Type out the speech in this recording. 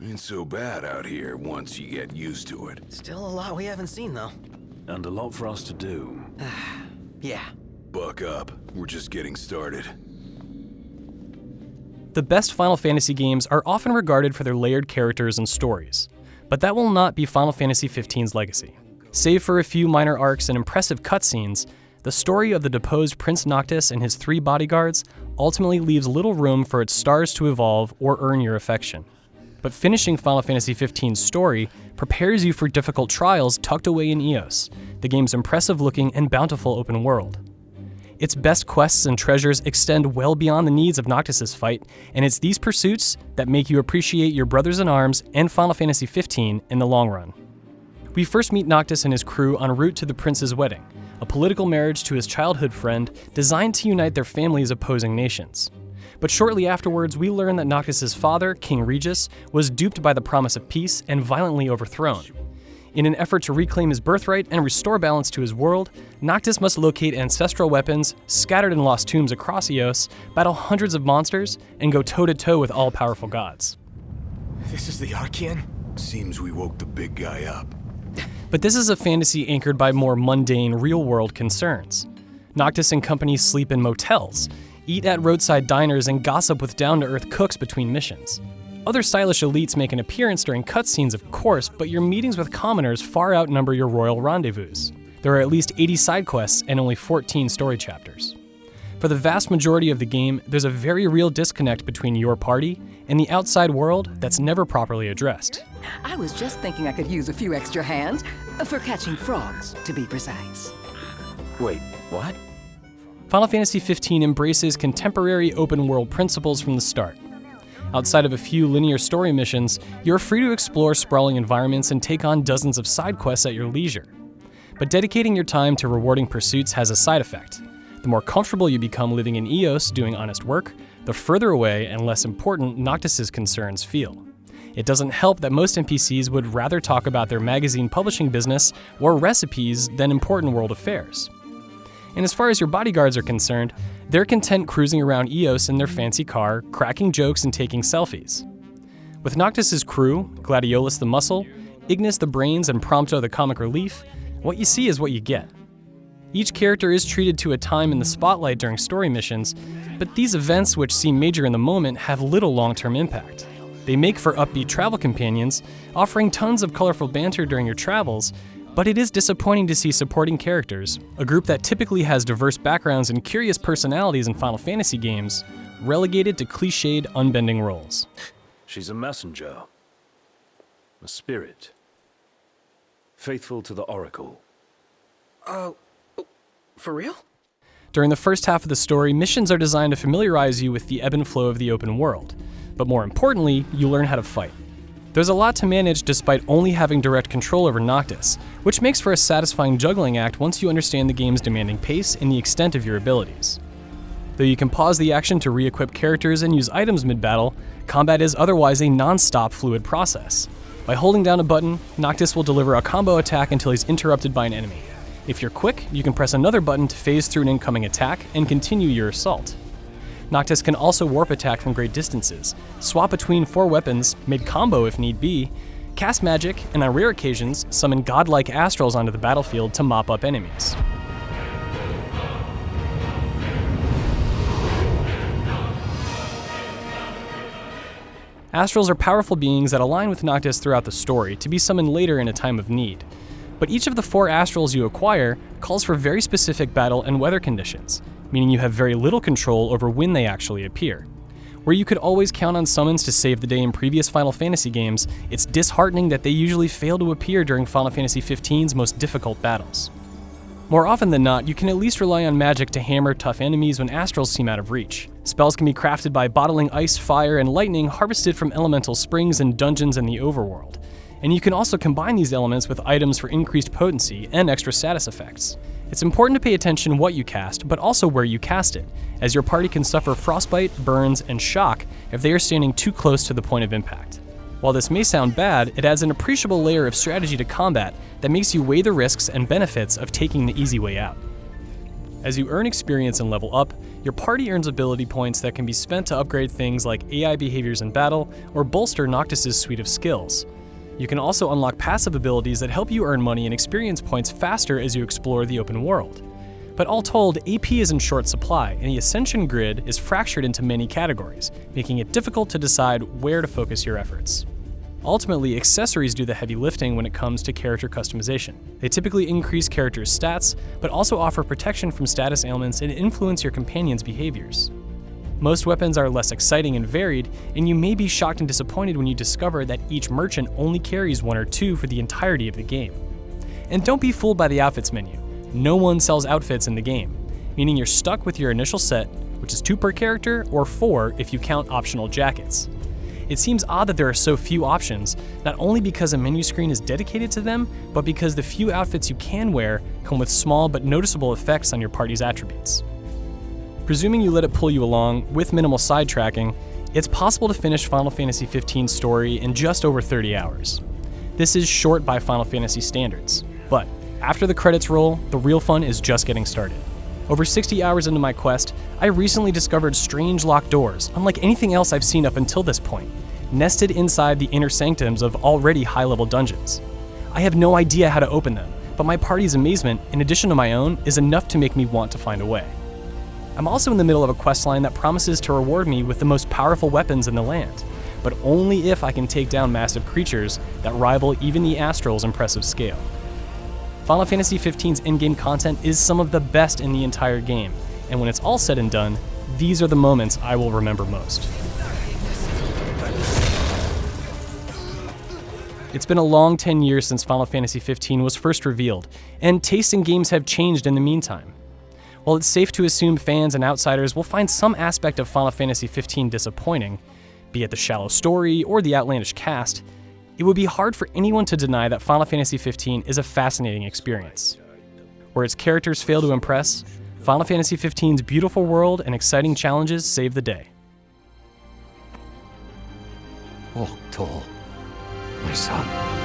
Ain't so bad out here once you get used to it. Still a lot we haven't seen, though. And a lot for us to do. Yeah. Buck up. We're just getting started. The best Final Fantasy games are often regarded for their layered characters and stories, but that will not be Final Fantasy XV's legacy. Save for a few minor arcs and impressive cutscenes, the story of the deposed Prince Noctis and his 3 bodyguards ultimately leaves little room for its stars to evolve or earn your affection. But finishing Final Fantasy XV's story prepares you for difficult trials tucked away in Eos, the game's impressive-looking and bountiful open world. Its best quests and treasures extend well beyond the needs of Noctis's fight, and it's these pursuits that make you appreciate your brothers-in-arms and Final Fantasy XV in the long run. We first meet Noctis and his crew en route to the prince's wedding, a political marriage to his childhood friend designed to unite their families' opposing nations. But shortly afterwards, we learn that Noctis's father, King Regis, was duped by the promise of peace and violently overthrown. In an effort to reclaim his birthright and restore balance to his world, Noctis must locate ancestral weapons scattered in lost tombs across Eos, battle hundreds of monsters, and go toe-to-toe with all-powerful gods. This is the Archean? Seems we woke the big guy up. But this is a fantasy anchored by more mundane, real-world concerns. Noctis and company sleep in motels, eat at roadside diners, and gossip with down-to-earth cooks between missions. Other stylish elites make an appearance during cutscenes, of course, but your meetings with commoners far outnumber your royal rendezvous. There are at least 80 side quests and only 14 story chapters. For the vast majority of the game, there's a very real disconnect between your party and the outside world that's never properly addressed. I was just thinking I could use a few extra hands for catching frogs, to be precise. Wait, what? Final Fantasy XV embraces contemporary open-world principles from the start. Outside of a few linear story missions, you're free to explore sprawling environments and take on dozens of side quests at your leisure. But dedicating your time to rewarding pursuits has a side effect. The more comfortable you become living in Eos doing honest work, the further away and less important Noctis's concerns feel. It doesn't help that most NPCs would rather talk about their magazine publishing business or recipes than important world affairs. And as far as your bodyguards are concerned, they're content cruising around Eos in their fancy car, cracking jokes and taking selfies. With Noctis's crew, Gladiolus the muscle, Ignis the brains, and Prompto the comic relief, what you see is what you get. Each character is treated to a time in the spotlight during story missions, but these events, which seem major in the moment, have little long-term impact. They make for upbeat travel companions, offering tons of colorful banter during your travels, but it is disappointing to see supporting characters, a group that typically has diverse backgrounds and curious personalities in Final Fantasy games, relegated to cliched, unbending roles. She's a messenger. A spirit. Faithful to the Oracle. For real? During the first half of the story, missions are designed to familiarize you with the ebb and flow of the open world. But more importantly, you learn how to fight. There's a lot to manage despite only having direct control over Noctis, which makes for a satisfying juggling act once you understand the game's demanding pace and the extent of your abilities. Though you can pause the action to re-equip characters and use items mid-battle, combat is otherwise a non-stop fluid process. By holding down a button, Noctis will deliver a combo attack until he's interrupted by an enemy. If you're quick, you can press another button to phase through an incoming attack and continue your assault. Noctis can also warp attack from great distances, swap between 4 weapons, mid-combo if need be, cast magic, and on rare occasions, summon godlike astrals onto the battlefield to mop up enemies. Astrals are powerful beings that align with Noctis throughout the story to be summoned later in a time of need. But each of the 4 astrals you acquire calls for very specific battle and weather conditions, meaning you have very little control over when they actually appear. Where you could always count on summons to save the day in previous Final Fantasy games, it's disheartening that they usually fail to appear during Final Fantasy XV's most difficult battles. More often than not, you can at least rely on magic to hammer tough enemies when astrals seem out of reach. Spells can be crafted by bottling ice, fire, and lightning harvested from elemental springs and dungeons in the overworld. And you can also combine these elements with items for increased potency and extra status effects. It's important to pay attention what you cast, but also where you cast it, as your party can suffer frostbite, burns, and shock if they are standing too close to the point of impact. While this may sound bad, it adds an appreciable layer of strategy to combat that makes you weigh the risks and benefits of taking the easy way out. As you earn experience and level up, Your party earns ability points that can be spent to upgrade things like AI behaviors in battle or bolster Noctis'S suite of skills. You can also unlock passive abilities that help you earn money and experience points faster as you explore the open world. But all told, AP is in short supply, and the Ascension grid is fractured into many categories, making it difficult to decide where to focus your efforts. Ultimately, accessories do the heavy lifting when it comes to character customization. They typically increase characters' stats, but also offer protection from status ailments and influence your companion's behaviors. Most weapons are less exciting and varied, and you may be shocked and disappointed when you discover that each merchant only carries one or two for the entirety of the game. And don't be fooled by the outfits menu. No one sells outfits in the game, meaning you're stuck with your initial set, which is 2 per character, or 4 if you count optional jackets. It seems odd that there are so few options, not only because a menu screen is dedicated to them, but because the few outfits you can wear come with small but noticeable effects on your party's attributes. Presuming you let it pull you along with minimal sidetracking, it's possible to finish Final Fantasy XV's story in just over 30 hours. This is short by Final Fantasy standards, but after the credits roll, the real fun is just getting started. Over 60 hours into my quest, I recently discovered strange locked doors, unlike anything else I've seen up until this point, nested inside the inner sanctums of already high-level dungeons. I have no idea how to open them, but my party's amazement, in addition to my own, is enough to make me want to find a way. I'm also in the middle of a questline that promises to reward me with the most powerful weapons in the land, but only if I can take down massive creatures that rival even the Astral's impressive scale. Final Fantasy XV's in-game content is some of the best in the entire game, and when it's all said and done, these are the moments I will remember most. It's been a long 10 years since Final Fantasy XV was first revealed, and tastes in games have changed in the meantime. While it's safe to assume fans and outsiders will find some aspect of Final Fantasy XV disappointing, be it the shallow story or the outlandish cast, it would be hard for anyone to deny that Final Fantasy XV is a fascinating experience. Where its characters fail to impress, Final Fantasy XV's beautiful world and exciting challenges save the day. Walk tall, my son.